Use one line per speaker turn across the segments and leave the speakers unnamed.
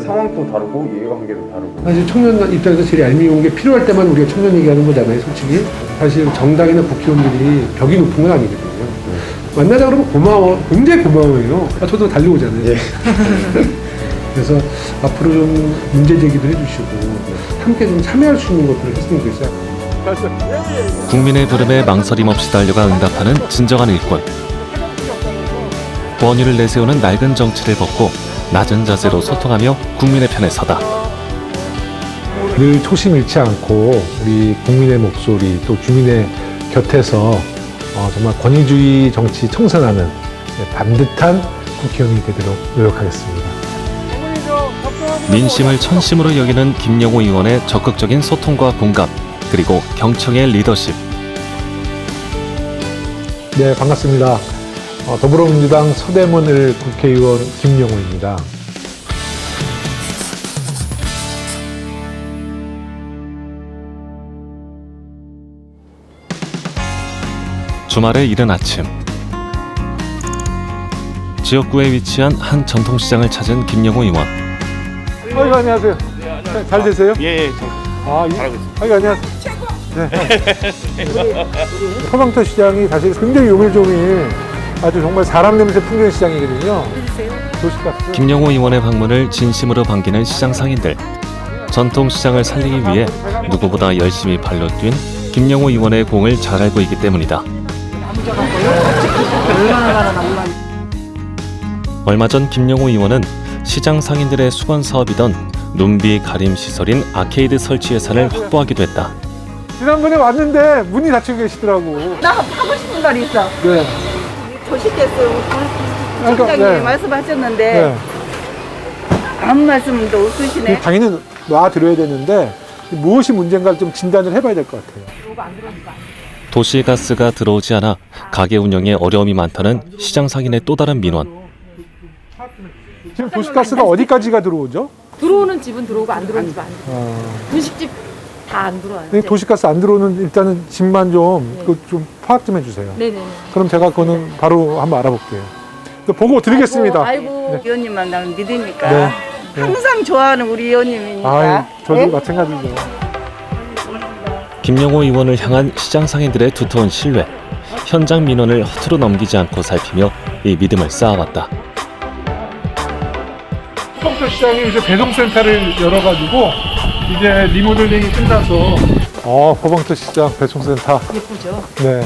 상황도 다르고 이해관계도 다르고.
사실 청년 입장에서 제일 얄미운 게 필요할 때만 우리가 청년 얘기하는 거잖아요, 솔직히. 사실 정당이나 국회의원들이 벽이 높은 건 아니거든요. 만나자 그러면 고마워, 굉장히 고마워요. 저도 달려오잖아요.
예.
그래서 앞으로 좀 문제 제기도 해주시고 함께 좀 참여할 수 있는 것들을 했으면 좋겠어요.
국민의 부름에 망설임 없이 달려가 응답하는 진정한 일꾼. 권위를 내세우는 낡은 정치를 벗고 낮은 자세로 소통하며 국민의 편에 서다.
늘 초심 잃지 않고 우리 국민의 목소리 또 주민의 곁에서 정말 권위주의 정치 청산하는 반듯한 국회의원이 되도록 노력하겠습니다.
민심을 천심으로 여기는 김영호 의원의 적극적인 소통과 공감, 그리고 경청의 리더십.
네, 반갑습니다. 더불어민주당 서대문 1 국회의원 김영호입니다.
주말의 이른 아침, 지역구에 위치한 한 전통시장을 찾은 김영호 의원.
안녕하세요. 잘 되세요?
예,
잘하고 있습니다. 안녕하세요. 네. 서방터 시장이 사실 굉장히 요밀조밀 아주 정말 사람 냄새 풍기는 시장이거든요. 도시가스.
김영호 의원의 방문을 진심으로 반기는 시장 상인들. 전통시장을 살리기 위해 누구보다 열심히 발로 뛴 김영호 의원의 공을 잘 알고 있기 때문이다. 얼마 전 김영호 의원은 시장 상인들의 수건 사업이던 눈비 가림 시설인 아케이드 설치 예산을 확보하기도 했다.
지난번에 왔는데 문이 닫히고 계시더라고.
나 하고 싶은 말이 있어.
네.
도시께서
그러니까,
시장님이
네.
말씀하셨는데
네.
아무 말씀도 없으시네.
당연히 놔드려야 되는데 무엇이 문제인가를 좀 진단을 해봐야 될 것 같아요.
도시가스가 들어오지 않아 가게 운영에 어려움이 많다는 시장 상인의 또 다른 민원.
지금 도시가스가 어디까지가 들어오죠?
들어오는 집은 들어오고 안 들어오는 집은 안 들어와요. 분식집 다 안 들어와요.
네, 도시가스 안 들어오는 일단은 집만 좀 파악 좀 해주세요.
네네네.
그럼 제가 그거는 바로 한번 알아볼게요. 보고 드리겠습니다.
아이고.
의원님만 나는 믿으니까
네. 네.
항상 좋아하는 우리 의원님이니까.
저도
네?
마찬가지죠.
김영호 의원을 향한 시장 상인들의 두터운 신뢰. 현장 민원을 허투루 넘기지 않고 살피며 이 믿음을 쌓아왔다.
서방터 시장이 이제 배송센터를 열어가지고 이제 리모델링이 끝나서 서방터 시장 배송센터
예쁘죠?
네.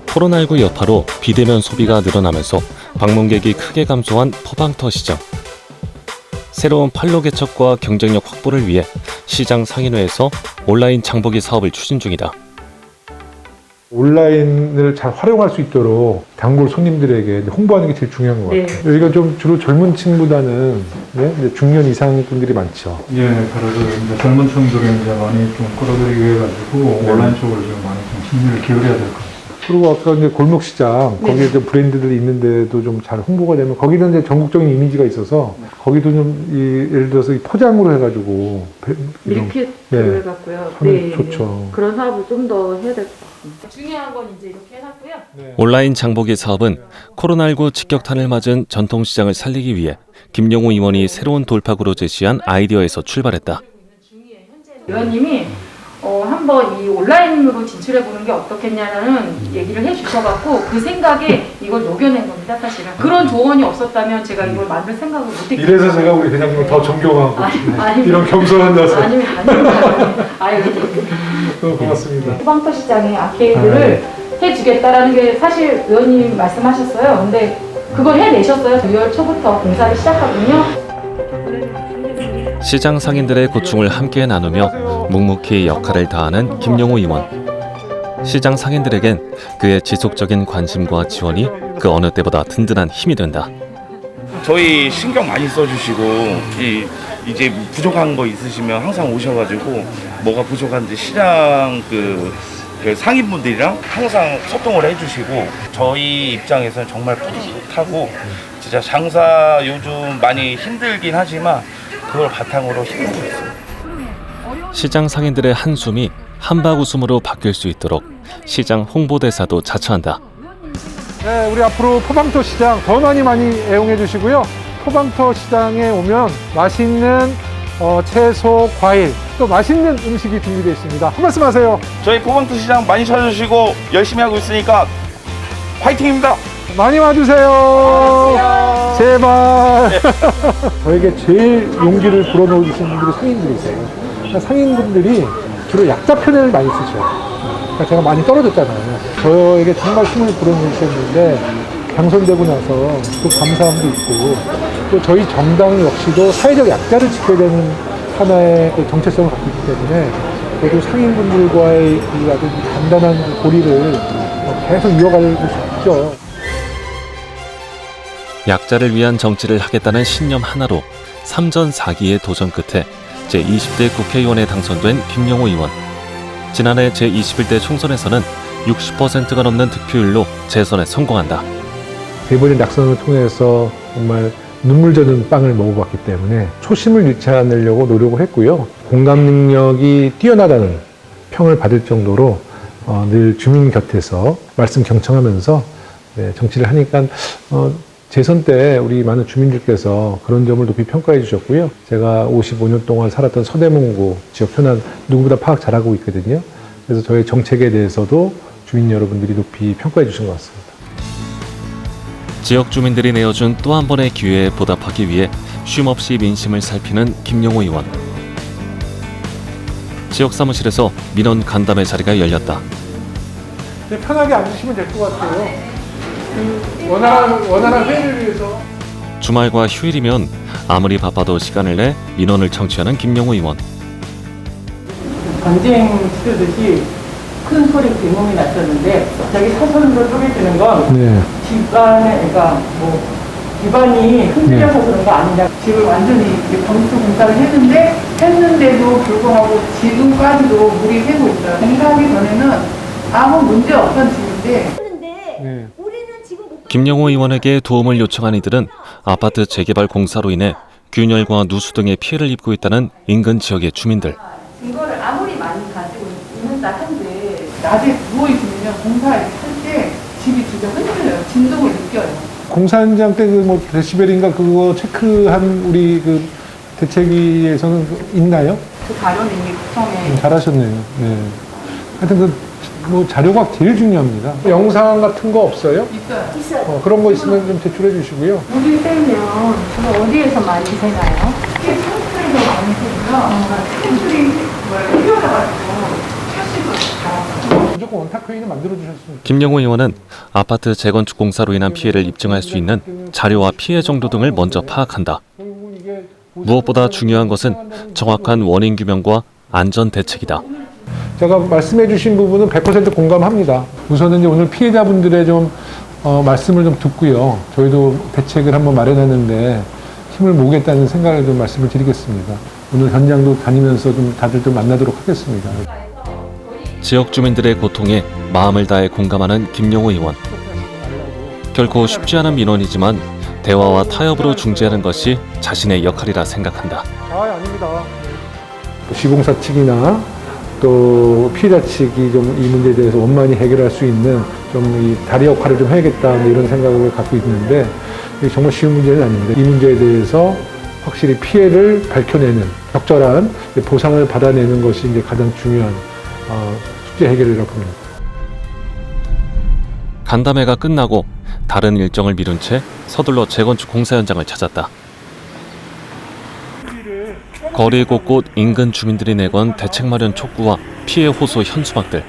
코로나19 여파로 비대면 소비가 늘어나면서 방문객이 크게 감소한 포방터 시장. 새로운 판로 개척과 경쟁력 확보를 위해 시장 상인회에서 온라인 장보기 사업을 추진 중이다.
온라인을 잘 활용할 수 있도록 단골 손님들에게 홍보하는 게 제일 중요한 것 같아요.
네.
여기가 좀 주로 젊은 층보다는 이제 중년 이상 분들이 많죠.
예, 그래서 이제 젊은 층들을 이제 많이 좀 끌어들이기 위해 가지고 온라인 쪽으로 좀 많이 좀 심리를 기울여야 될 것 같습니다.
그리고 아까 이제 골목시장 거기에 좀 브랜드들이 있는데도 좀 잘 홍보가 되면 거기는 이제 전국적인 이미지가 있어서 거기도 좀 예를 들어서 이 포장으로 해가지고
밀피트
네.
해갖고요.
하면 좋죠.
그런 사업을 좀 더 해야 될 것 같습니다. 중요한 건 이제 이렇게 해놨고요.
온라인 장보기 사업은 코로나19 직격탄을 맞은 전통시장을 살리기 위해 김영호 의원이 새로운 돌파구로 제시한 아이디어에서 출발했다.
의원님이 한번 이 온라인으로 진출해보는 게 어떻겠냐는 얘기를 해주셔갖고 그 생각에 이걸 녹여낸 겁니다, 사실은. 그런 조언이 없었다면 제가 이걸 만들 생각을 못했거든요.
이래서 제가 우리 회장님을 더 존경하고
아니,
이런 겸손한 자세. 고맙습니다.
소방터 시장에 아케이드를 해주겠다라는 게 사실 의원님 말씀하셨어요. 근데 그걸 해내셨어요. 6월 초부터 공사를 시작하군요.
시장 상인들의 고충을 함께 나누며 묵묵히 역할을 다하는 김영호 의원. 시장 상인들에겐 그의 지속적인 관심과 지원이 그 어느 때보다 든든한 힘이 된다.
저희 신경 많이 써주시고 이제 부족한 거 있으시면 항상 오셔가지고 뭐가 부족한지 시장 그 상인분들이랑 항상 소통을 해주시고 저희 입장에서는 정말 뿌듯하고 진짜 장사 요즘 많이 힘들긴 하지만 그걸 바탕으로 힘내고 있어요.
시장 상인들의 한숨이 한바구음으로 바뀔 수 있도록 시장 홍보대사도 자처한다.
네, 우리 앞으로 포방터 시장 더 많이 애용해 주시고요. 포방터 시장에 오면 맛있는 채소, 과일, 또 맛있는 음식이 준비되어 있습니다. 한 말씀 하세요.
저희 포방터 시장 많이 찾아주시고 열심히 하고 있으니까 화이팅입니다.
많이 와주세요. 제발. 저에게 제일 용기를 불어넣으시는 분들이 상인들이세요. 그러니까 상인분들이 주로 약자 편을 많이 쓰죠. 그러니까 제가 많이 떨어졌잖아요. 저에게 정말 힘을 불어넣으셨는데 당선되고 나서 또 감사함도 있고, 또 저희 정당 역시도 사회적 약자를 지켜야 되는 하나의 그 정체성을 갖고 있기 때문에 저도 상인분들과의 이 아주 단단한 고리를 계속 이어가고 싶죠.
약자를 위한 정치를 하겠다는 신념 하나로 3전 4기의 도전 끝에 제20대 국회의원에 당선된 김영호 의원. 지난해 제21대 총선에서는 60%가 넘는 득표율로 재선에 성공한다.
대본의 낙선을 통해서 정말 눈물 젖은 빵을 먹어봤기 때문에 초심을 잃지 않으려고 노력을 했고요. 공감 능력이 뛰어나다는 평을 받을 정도로 늘 주민 곁에서 말씀 경청하면서 정치를 하니까 재선 때 우리 많은 주민들께서 그런 점을 높이 평가해 주셨고요. 제가 55년 동안 살았던 서대문구 지역 현안 누구보다 파악 잘하고 있거든요. 그래서 저의 정책에 대해서도 주민 여러분들이 높이 평가해 주신 것 같습니다.
지역 주민들이 내어준 또 한 번의 기회에 보답하기 위해 쉼없이 민심을 살피는 김영호 의원. 지역 사무실에서 민원 간담회 자리가 열렸다.
편하게 앉으시면 될 것 같아요. 원활한 회의를 위해서.
주말과 휴일이면 아무리 바빠도 시간을 내 민원을 청취하는 김영호 의원.
전쟁 치르듯이 큰 소리 비몽이 났었는데 갑자기 사선으로 소리 드는 건
네.
집안에 그러니까 뭐 집안이 흔들려서 그런 거 아니냐. 집을 완전히 건축 공사를 했는데도 불구하고 지금까지도 물이 새고 있어요. 공사하기 전에는 아무 문제 없던 집인데.
네.
김영호 의원에게 도움을 요청한 이들은 아파트 재개발 공사로 인해 균열과 누수 등의 피해를 입고 있다는 인근 지역의 주민들.
이거를 아무리 많이 가지고 있는다 한데
낮에 누워있으면 공사할 때 집이 진짜 흔들려요. 진동을 느껴요.
공사 현장 때 그 뭐 데시벨인가 그거 체크한 우리 그 대책위에서는 있나요?
그 자료는 이미 구청에
잘하셨네요. 네. 하여튼 그 뭐 자료가 제일 중요합니다. 영상 같은 거 없어요?
있어요.
그런 거 있으면 좀 제출해 주시고요.
물이 새면 주로 어디에서 많이 새나요?
이게 창틀에서 많이 새고요. 창틀이 휘어져가지고 샷식을
무조건 원탁 회의는 만들어 주셨습니다.
김영호 의원은 아파트 재건축 공사로 인한 피해를 입증할 수 있는 자료와 피해 정도 등을 먼저 파악한다. 무엇보다 중요한 것은 정확한 원인 규명과 안전 대책이다.
제가 말씀해 주신 부분은 100% 공감합니다. 우선은 이제 오늘 피해자분들의 좀 말씀을 좀 듣고요. 저희도 대책을 한번 마련했는데 힘을 모으겠다는 생각을 좀 말씀을 드리겠습니다. 오늘 현장도 다니면서 좀 다들 좀 만나도록 하겠습니다.
지역 주민들의 고통에 마음을 다해 공감하는 김영호 의원. 결코 쉽지 않은 민원이지만 대화와 타협으로 중재하는 것이 자신의 역할이라 생각한다.
아닙니다. 시공사 측이나 또 피해자 측이 좀 이 문제에 대해서 원만히 해결할 수 있는 좀 이 다리 역할을 좀 해야겠다 이런 생각을 갖고 있는데 이게 정말 쉬운 문제는 아닙니다. 이 문제에 대해서 확실히 피해를 밝혀내는 적절한 보상을 받아내는 것이 이제 가장 중요한 숙제 해결이라고 봅니다.
간담회가 끝나고 다른 일정을 미룬 채 서둘러 재건축 공사 현장을 찾았다. 거리 곳곳 인근 주민들이 내건 대책 마련 촉구와 피해 호소 현수막들.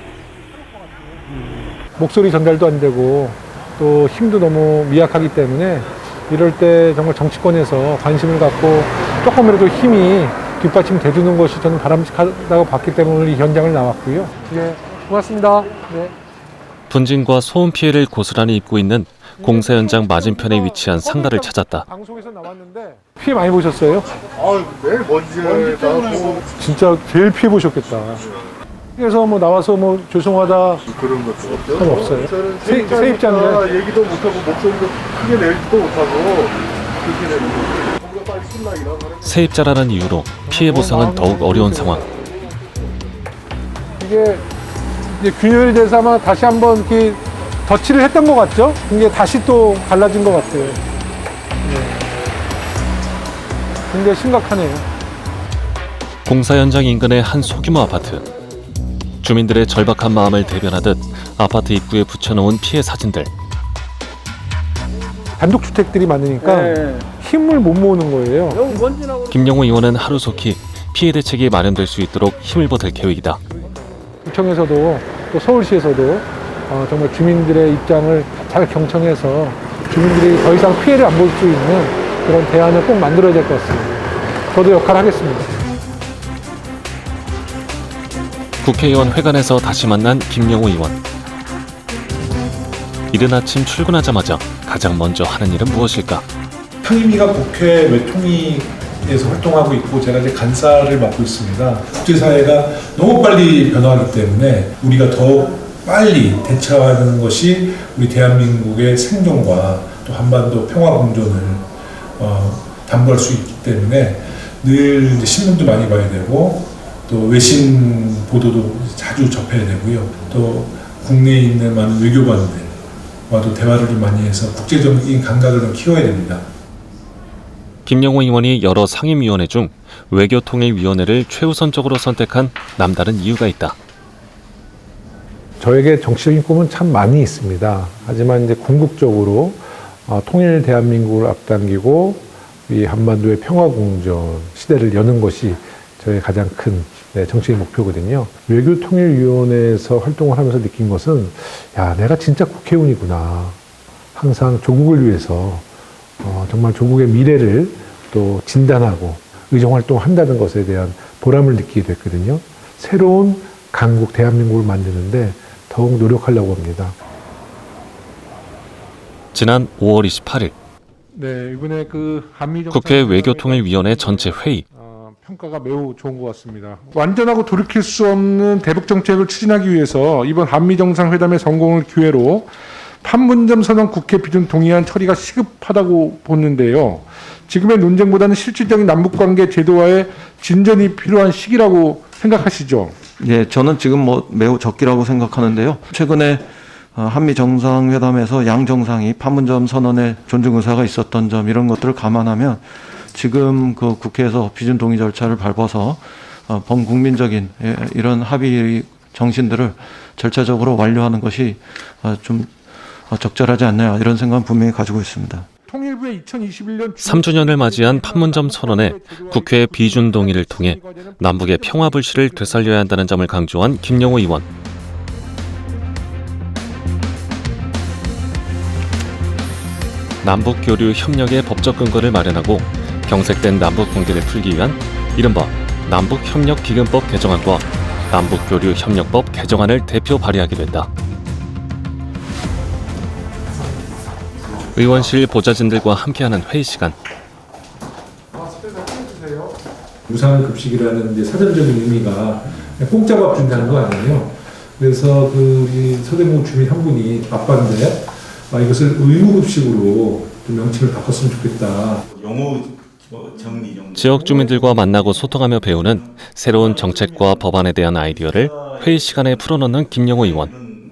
목소리 전달도 안 되고 또 힘도 너무 미약하기 때문에 이럴 때 정말 정치권에서 관심을 갖고 조금이라도 힘이 뒷받침 돼주는 것이 저는 바람직하다고 봤기 때문에 오늘 이 현장을 나왔고요. 네, 고맙습니다. 네.
분진과 소음 피해를 고스란히 입고 있는 공사 현장 맞은편에 위치한 상가를 찾았다.
방송에서 나왔는데 피해 많이 보셨어요?
매일 먼지 나고
진짜 제일 피해 보셨겠다. 그래서 뭐 나와서 뭐 죄송하다
그런 것도 없죠.
건 없어요. 세입자인데
얘기도 못하고 목소리도 크게 내지도 못하고 그렇게 되는 거지. 뭔가 빨리 신나 일하는
세입자라는 이유로 피해 보상은 더욱 어려운 상황.
이게 이제 균열이 돼서 아마 다시 한번 이렇게 덧칠을 했던 것 같죠? 이게 다시 또 갈라진 것 같아요. 네. 굉장히 심각하네요.
공사 현장 인근의 한 소규모 아파트. 주민들의 절박한 마음을 대변하듯 아파트 입구에 붙여놓은 피해 사진들.
단독주택들이 많으니까
네.
힘을 못 모으는 거예요.
여기 먼지 나고.
김영호 의원은 하루속히 피해 대책이 마련될 수 있도록 힘을 보탤 계획이다.
구청에서도 또 서울시에서도 정말 주민들의 입장을 잘 경청해서 주민들이 더 이상 피해를 안 볼 수 있는 그런 대안을 꼭 만들어야 될 것 같습니다. 저도 역할을 하겠습니다.
국회의원 회관에서 다시 만난 김영호 의원. 이른 아침 출근하자마자 가장 먼저 하는 일은 무엇일까?
상임위가 국회 외통위에서 활동하고 있고 제가 이제 간사를 맡고 있습니다. 국제사회가 너무 빨리 변화하기 때문에 우리가 더 빨리 대처하는 것이 우리 대한민국의 생존과 또 한반도 평화 공존을 담보할 수 있기 때문에 늘 이제 신문도 많이 봐야 되고 또 외신 보도도 자주 접해야 되고요. 또 국내에 있는 많은 외교관들과도 대화를 좀 많이 해서 국제적인 감각을 좀 키워야 됩니다.
김영호 의원이 여러 상임위원회 중 외교통일위원회를 최우선적으로 선택한 남다른 이유가 있다.
저에게 정치적인 꿈은 참 많이 있습니다. 하지만 이제 궁극적으로 통일 대한민국을 앞당기고 이 한반도의 평화공존 시대를 여는 것이 저의 가장 큰 정치의 목표거든요. 외교통일위원회에서 활동을 하면서 느낀 것은 야, 내가 진짜 국회의원이구나. 항상 조국을 위해서 정말 조국의 미래를 또 진단하고 의정활동을 한다는 것에 대한 보람을 느끼게 됐거든요. 새로운 강국 대한민국을 만드는데 더욱 노력하려고 합니다.
지난 5월 28일
네, 이번에 그
국회 외교통일위원회 전체 회의.
평가가 매우 좋은 것 같습니다. 완전하고 돌이킬 수 없는 대북 정책을 추진하기 위해서 이번 한미 정상회담의 성공을 기회로 판문점 선언 국회 비준 동의안 처리가 시급하다고 보는데요. 지금의 논쟁보다는 실질적인 남북관계 제도화에 진전이 필요한 시기라고 생각하시죠?
예, 저는 지금 매우 적기라고 생각하는데요. 최근에 한미 정상회담에서 양 정상이 판문점 선언에 존중 의사가 있었던 점 이런 것들을 감안하면 지금 그 국회에서 비준 동의 절차를 밟아서 범국민적인 이런 합의 정신들을 절차적으로 완료하는 것이 좀 적절하지 않나요? 이런 생각은 분명히 가지고 있습니다.
통일부의 2021년
3주년을 맞이한 판문점 선언에 국회 비준 동의를 통해 남북의 평화 불씨를 되살려야 한다는 점을 강조한 김영호 의원. 남북 교류 협력의 법적 근거를 마련하고 경색된 남북 관계를 풀기 위한 이른바 남북협력기금법 개정안과 남북교류협력법 개정안을 대표 발의하게 된다. 의원실 보좌진들과 함께하는 회의 시간.
무상급식이라는 이제 사전적인 의미가 공짜밥 준다는 거 아니에요. 그래서 우리 서대문 주민 한 분이 바빠는데 이것을 의무급식으로 좀 명칭을 바꿨으면 좋겠다.
지역 주민들과 만나고 소통하며 배우는 새로운 정책과 법안에 대한 아이디어를 회의 시간에 풀어넣는 김영호 의원.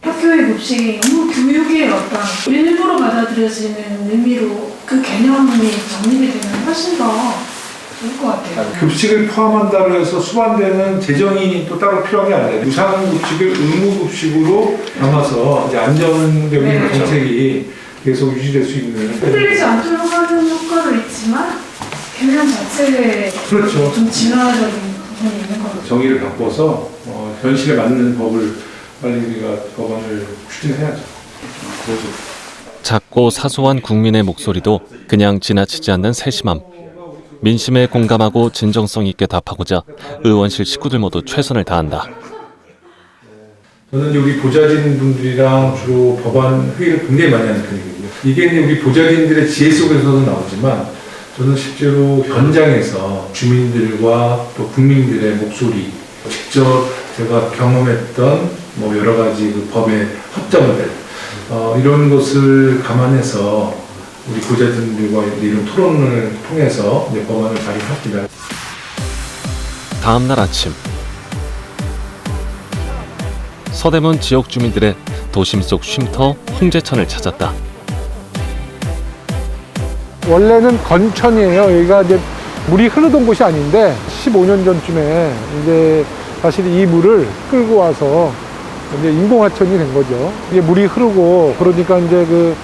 학교의 급식이 너무 교육의 어떤 일부러 받아들여지는 의미로 그 개념이 정립이 되면 훨씬 더 좋을 것 같아요.
급식을 포함한다고 해서 수반되는 재정이 또 따로 필요한 게 아니라 무상급식을 의무급식으로 담아서 이제 안정적인 정책이 계속 유지될 수 있는.
흔들리지 않도록 하는 효과도 있지만 개념 자체에
그렇죠.
좀 진화적인 부분이 있는 것 같아요.
정의를 바꿔서 현실에 맞는 법을 빨리 우리가 법안을 추진해야죠.
작고 사소한 국민의 목소리도 그냥 지나치지 않는 세심함. 민심에 공감하고 진정성 있게 답하고자 의원실 식구들 모두 최선을 다한다.
저는 여기 보좌진 분들이랑 주로 법안 회의를 굉장히 많이 하는 편이거든요. 이게 우리 보좌진들의 지혜 속에서도 나오지만 저는 실제로 현장에서 주민들과 또 국민들의 목소리, 직접 제가 경험했던 여러 가지 그 법의 허점들 이런 것을 감안해서 우리 보좌진들과 이런 토론을 통해서 이제 법안을 발의합니다.
다음 날 아침 서대문 지역 주민들의 도심 속 쉼터 홍제천을 찾았다.
원래는 건천이에요. 여기가 이제 물이 흐르던 곳이 아닌데 15년 전쯤에 이제 사실 이 물을 끌고 와서 이제 인공하천이 된 거죠. 이게 물이 흐르고 그러니까 이제 그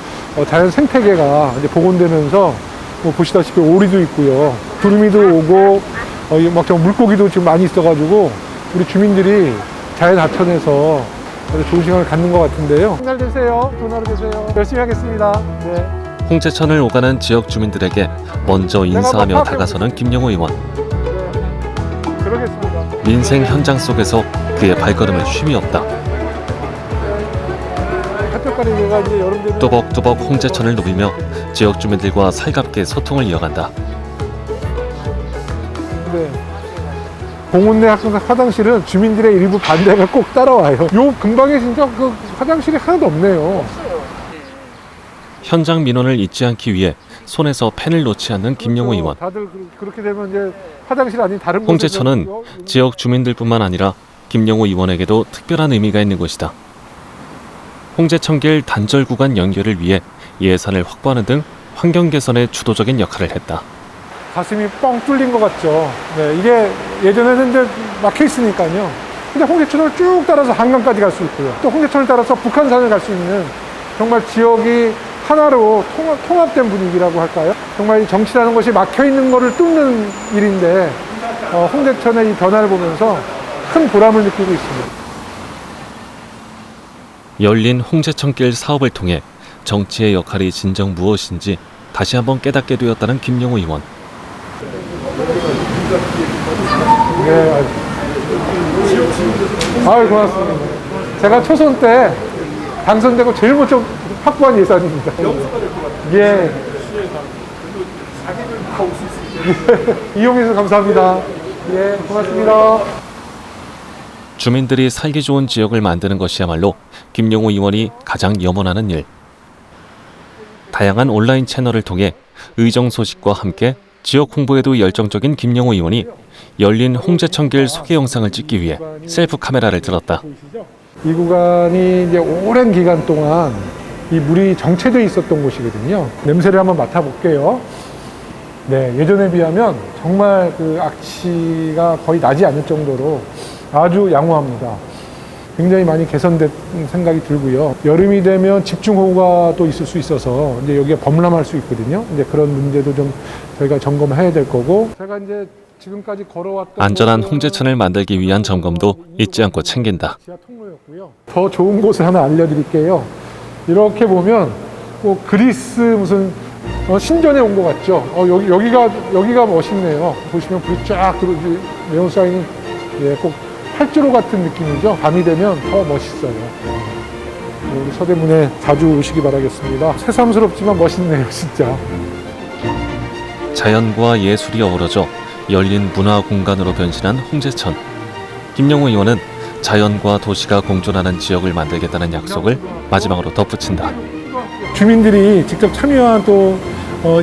자연 생태계가 이제 복원되면서 뭐 보시다시피 오리도 있고요. 두루미도 오고 막 물고기도 지금 많이 있어가지고 우리 주민들이 자연 하천에서 아주 좋은 시간을 갖는 것 같은데요. 좋은 날 되세요. 좋은 하루 되세요. 열심히 하겠습니다. 네.
홍제천을 오가는 지역 주민들에게 먼저 인사하며 다가서는 김영호 의원.
그러겠습니다.
민생 현장 속에서 그의 발걸음은 쉼이 없다. 또벅또벅 홍제천을 누비며 지역 주민들과 살갑게 소통을 이어간다.
네. 공원 내 화장실은 주민들의 일부 반대가 꼭 따라와요. 요 근방에 진짜 그 화장실이 하나도 없네요.
현장 민원을 잊지 않기 위해 손에서 펜을 놓지 않는 김영호 의원.
다들 그렇게 되면 이제 화장실 아닌 다른
홍제천은 지역 주민들뿐만 아니라 김영호 의원에게도 특별한 의미가 있는 곳이다. 홍제천길 단절 구간 연결을 위해 예산을 확보하는 등 환경 개선에 주도적인 역할을 했다.
가슴이 뻥 뚫린 것 같죠. 네, 이게 예전에는 이제 막혀 있으니까요. 근데 홍제천을 쭉 따라서 한강까지 갈 수 있고요. 또 홍제천을 따라서 북한산을 갈 수 있는 정말 지역이 하나로 통합된 분위기라고 할까요? 정말 이 정치라는 것이 막혀 있는 것을 뚫는 일인데 홍제천의 이 변화를 보면서 큰 보람을 느끼고 있습니다.
열린 홍제천길 사업을 통해 정치의 역할이 진정 무엇인지 다시 한번 깨닫게 되었다는 김영호 의원.
네, 아유 고맙습니다. 제가 초선 때 당선되고 제일 먼저 확보한 예산입니다. 예. 이용해서 감사합니다. 예, 고맙습니다.
주민들이 살기 좋은 지역을 만드는 것이야말로 김영호 의원이 가장 염원하는 일. 다양한 온라인 채널을 통해 의정 소식과 함께 지역 홍보에도 열정적인 김영호 의원이 열린 홍제천길 소개 영상을 찍기 위해 셀프 카메라를 들었다.
이 구간이 이제 오랜 기간 동안 이 물이 정체되어 있었던 곳이거든요. 냄새를 한번 맡아볼게요. 네, 예전에 비하면 정말 그 악취가 거의 나지 않을 정도로 아주 양호합니다. 굉장히 많이 개선된 생각이 들고요. 여름이 되면 집중호우가 또 있을 수 있어서 이제 여기가 범람할 수 있거든요. 이제 그런 문제도 좀 저희가 점검해야 될 거고. 제가 이제 지금까지 걸어왔던
안전한 홍제천을 만들기 위한 점검도 잊지 않고 챙긴다.
지하 통로였고요. 더 좋은 곳을 하나 알려드릴게요. 이렇게 보면 꼭 그리스 무슨 신전에 온 것 같죠. 여기가 멋있네요. 보시면 불이 쫙 네온 사인은 꼭 활주로 같은 느낌이죠. 밤이 되면 더 멋있어요. 우리 서대문에 자주 오시기 바라겠습니다. 새삼스럽지만 멋있네요, 진짜.
자연과 예술이 어우러져 열린 문화 공간으로 변신한 홍제천. 김영호 의원은 자연과 도시가 공존하는 지역을 만들겠다는 약속을 마지막으로 덧붙인다.
주민들이 직접 참여한 또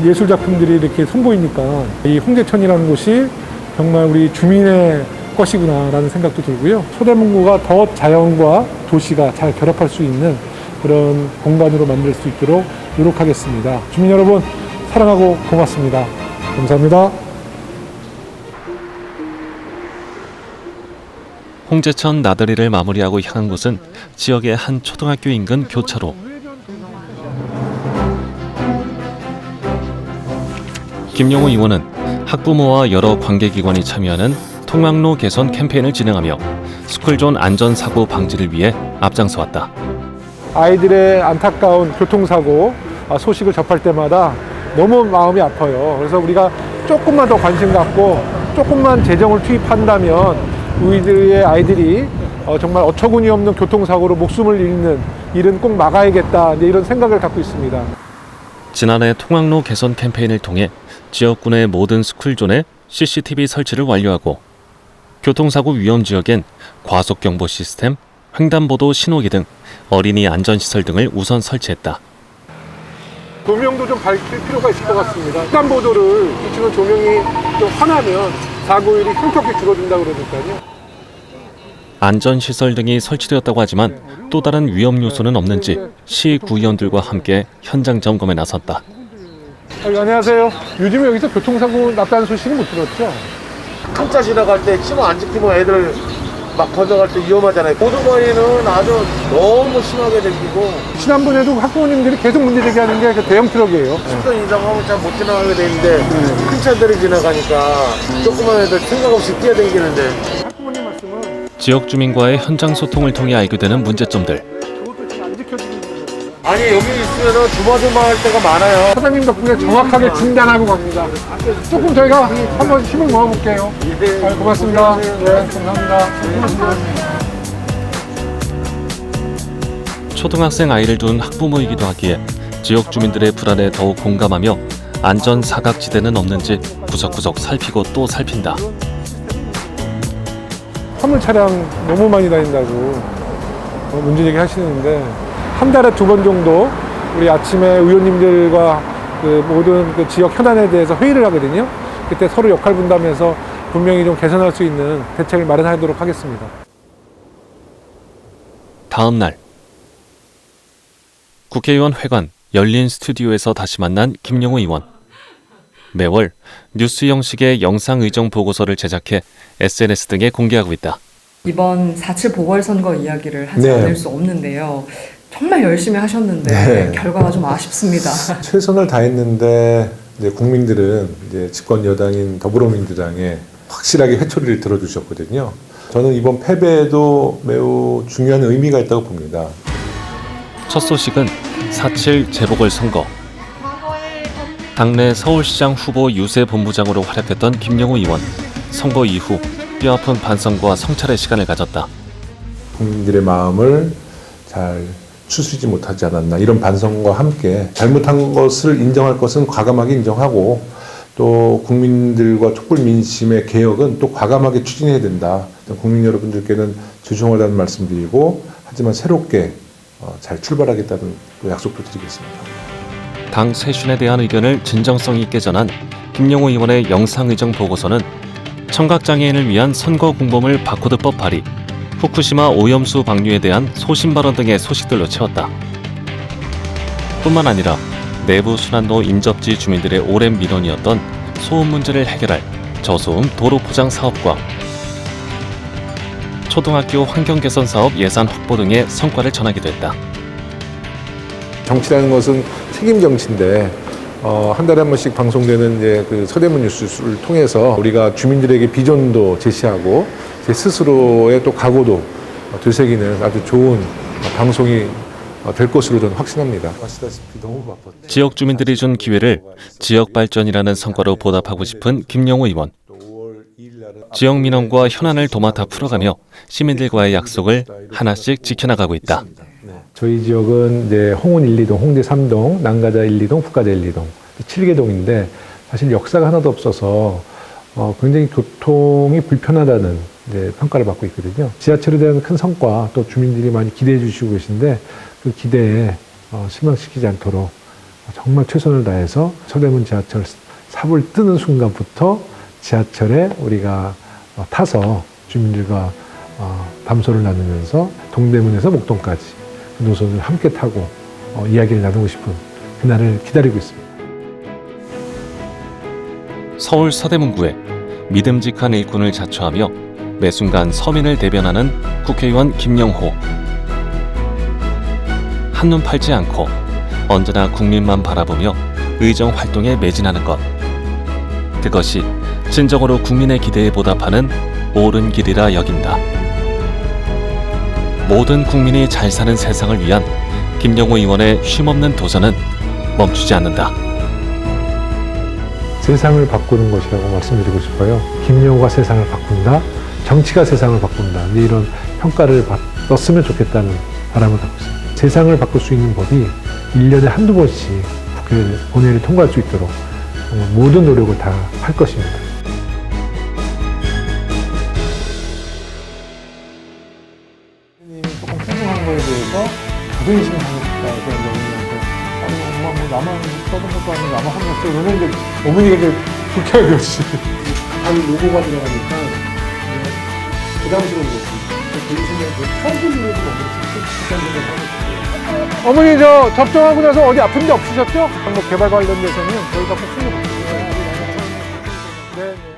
예술 작품들이 이렇게 선보이니까 이 홍제천이라는 곳이 정말 우리 주민의 것이구나라는 생각도 들고요. 서대문구가 더 자연과 도시가 잘 결합할 수 있는 그런 공간으로 만들 수 있도록 노력하겠습니다. 주민 여러분 사랑하고 고맙습니다. 감사합니다.
홍제천 나들이를 마무리하고 향한 곳은 지역의 한 초등학교 인근 교차로. 김영호 의원은 학부모와 여러 관계기관이 참여하는 통학로 개선 캠페인을 진행하며 스쿨존 안전사고 방지를 위해 앞장서 왔다.
아이들의 안타까운 교통사고 소식을 접할 때마다 너무 마음이 아파요. 그래서 우리가 조금만 더 관심 갖고 조금만 재정을 투입한다면 우리들의 아이들이 정말 어처구니 없는 교통사고로 목숨을 잃는 일은 꼭 막아야겠다, 이런 생각을 갖고 있습니다.
지난해 통학로 개선 캠페인을 통해 지역군의 모든 스쿨존에 CCTV 설치를 완료하고 교통사고 위험 지역엔 과속경보 시스템, 횡단보도 신호기 등 어린이 안전시설 등을 우선 설치했다.
조명도 좀 밝힐 필요가 있을 것 같습니다. 횡단보도를 비추는 조명이 좀 환하면 사고율이 현격히 줄어든다 그러니까요.
안전시설 등이 설치되었다고 하지만 또 다른 위험 요소는 없는지 시 구의원들과 함께 현장 점검에 나섰다.
안녕하세요. 요즘에 여기서 교통사고 났다는 소식은 못 들었죠?
한자 지나갈 때 신호 안 지키면 애들 막 건너갈 때 위험하잖아요. 오토바이는 아주 너무 심하게 생기고
지난번에도 학부모님들이 계속 문제 제기하는 게 그 대형 트럭이에요.
10분 이상 하면 잘 못 지나가게 되는데 큰 차들이 지나가니까 조그만 애들 생각 없이 뛰어다니는데.
학부모님 말씀은
지역 주민과의 현장 소통을 통해 알게 되는 문제점들.
그것도 지금 안 지켜지는 거예요.
아니 여기 있으면은 조마조마할 때가 많아요.
사장님 덕분에 정확하게 진단하고 갑니다. 조금 저희가 한번 힘을 모아볼게요. 고맙습니다. 네, 감사합니다.
초등학생 아이를 둔 학부모이기도 하기에 지역 주민들의 불안에 더욱 공감하며 안전 사각지대는 없는지 구석구석 살피고 또 살핀다.
화물 차량 너무 많이 다닌다고 문제 제기 하시는데 한 달에 2번 정도 우리 아침에 의원님들과 그 모든 그 지역 현안에 대해서 회의를 하거든요. 그때 서로 역할 분담해서 분명히 좀 개선할 수 있는 대책을 마련하도록 하겠습니다.
다음 날 국회의원 회관 열린 스튜디오에서 다시 만난 김영우 의원. 매월 뉴스 형식의 영상 의정 보고서를 제작해 SNS 등에 공개하고 있다.
이번 4.7 보궐선거 이야기를 하지 않을 수 없는데요. 정말 열심히 하셨는데 결과가 좀 아쉽습니다.
최선을 다했는데 이제 국민들은 이제 집권 여당인 더불어민주당에 확실하게 회초리를 들어주셨거든요. 저는 이번 패배에도 매우 중요한 의미가 있다고 봅니다.
첫 소식은 4.7 재보궐선거. 당내 서울시장 후보 유세 본부장으로 활약했던 김영우 의원. 선거 이후 뼈아픈 반성과 성찰의 시간을 가졌다.
국민들의 마음을 잘 추스리지 못하지 않았나, 이런 반성과 함께 잘못한 것을 인정할 것은 과감하게 인정하고 또 국민들과 촛불 민심의 개혁은 또 과감하게 추진해야 된다. 국민 여러분들께는 죄송하다는 말씀드리고, 하지만 새롭게 잘 출발하겠다는 약속도 드리겠습니다.
당 쇄신에 대한 의견을 진정성 있게 전한 김영우 의원의 영상의정 보고서는 청각장애인을 위한 선거 공범을 바코드법 발의, 후쿠시마 오염수 방류에 대한 소신 발언 등의 소식들로 채웠다. 뿐만 아니라 내부 순환로 인접지 주민들의 오랜 민원이었던 소음 문제를 해결할 저소음 도로 포장 사업과 초등학교 환경 개선 사업 예산 확보 등의 성과를 전하기도 했다.
정치라는 것은 책임 정치인데 한 달에 한 번씩 방송되는 이제 그 서대문 뉴스를 통해서 우리가 주민들에게 비전도 제시하고 제 스스로의 또 각오도 되새기는 아주 좋은 방송이 될 것으로 저는 확신합니다. 아시다시피 너무 바빴죠.
지역 주민들이 준 기회를 지역 발전이라는 성과로 보답하고 싶은 김영우 의원. 지역 민원과 현안을 도맡아 풀어가며 시민들과의 약속을 하나씩 지켜나가고 있다.
저희 지역은 이제 홍은 1, 2동, 홍대 3동, 난가자 1, 2동, 북가자 1, 2동, 7개동인데 사실 역사가 하나도 없어서 굉장히 교통이 불편하다는 이제 평가를 받고 있거든요. 지하철에 대한 큰 성과, 또 주민들이 많이 기대해 주시고 계신데 그 기대에 실망시키지 않도록 정말 최선을 다해서 서대문 지하철 삽을 뜨는 순간부터 지하철에 우리가 타서 주민들과 담소를 나누면서 동대문에서 목동까지 그 노선을 함께 타고 이야기를 나누고 싶은 그날을 기다리고 있습니다.
서울 서대문구에 믿음직한 일꾼을 자처하며 매 순간 서민을 대변하는 국회의원 김영호. 한눈 팔지 않고 언제나 국민만 바라보며 의정 활동에 매진하는 것. 그것이 진정으로 국민의 기대에 보답하는 옳은 길이라 여긴다. 모든 국민이 잘 사는 세상을 위한 김영우 의원의 쉼없는 도전은 멈추지 않는다.
세상을 바꾸는 것이라고 말씀드리고 싶어요. 김영우가 세상을 바꾼다, 정치가 세상을 바꾼다, 이런 평가를 받았으면 좋겠다는 바람을 갖고 있습니다. 세상을 바꿀 수 있는 법이 1년에 한두 번씩 국회 본회의를 통과할 수 있도록 모든 노력을 다 할 것입니다. 조금 성공한 거에 대해서 자존심을 하고 싶다. 그래서 어머니한테 아니 엄마 뭐 나만 써본 것도 아니고 나만 한 거 써. 그러면 이제 어머니가 이제 불쾌하게 여기시. 안 로고가 들어가니까 부담스러운 거지. 그 요즘에 그 편집으로도 너무 특별한 생각을 하고 있어요. 어머니 저 접종하고 나서 어디 아픈 데 없으셨죠? 뭐 개발 관련돼서는 저희가 꼭 챙겨볼게요. 네.